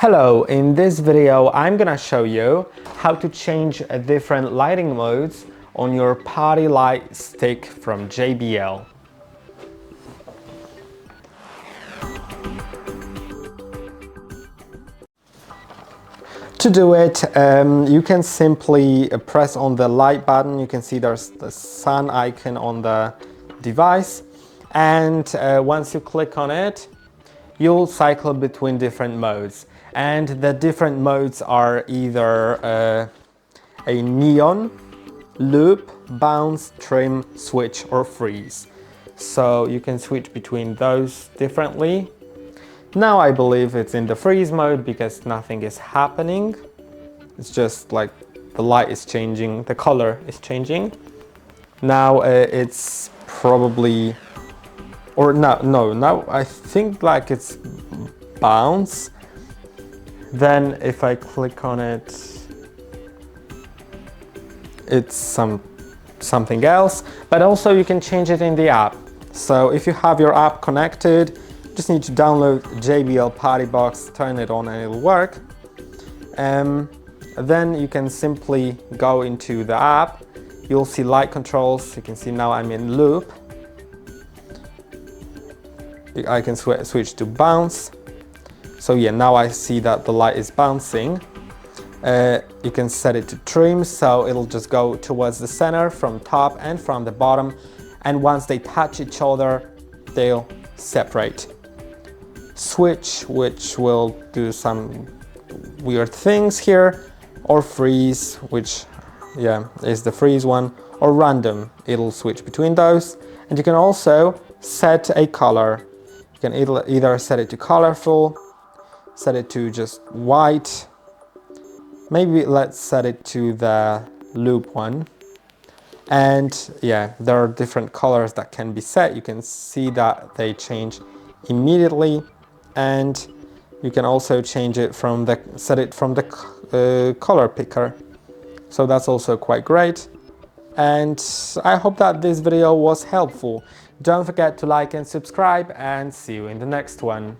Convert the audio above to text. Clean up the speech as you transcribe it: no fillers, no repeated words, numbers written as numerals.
Hello, in this video I'm gonna show you how to change different lighting modes on your party light stick from JBL. To do it, you can simply press on the light button. You can see there's the sun icon on the device, and once you click on it, you'll cycle between different modes. And the different modes are either a neon, loop, bounce, trim, switch, or freeze. So you can switch between those differently. Now I believe it's in the freeze mode because nothing is happening. It's just like the light is changing, the color is changing. Now it's probably, or now I think like it's bounce. Then if I click on it, it's something else, but also you can change it in the app. So if you have your app connected, you just need to download JBL PartyBox, turn it on and it'll work. Then you can simply go into the app. You'll see light controls. You can see now I'm in loop. I can switch to bounce. So yeah, now I see that the light is bouncing. You can set it to trim, so it'll just go towards the center from top and from the bottom. And once they touch each other, they'll separate. Switch, which will do some weird things here, or freeze, which yeah, is the freeze one, or random, it'll switch between those. And you can also set a color. You can either set it to colorful, set it to just white. Maybe let's set it to the loop one. And yeah, there are different colors that can be set. You can see that they change immediately, and you can also change it from set it from the color picker. So that's also quite great. And I hope that this video was helpful. Don't forget to like and subscribe, and see you in the next one.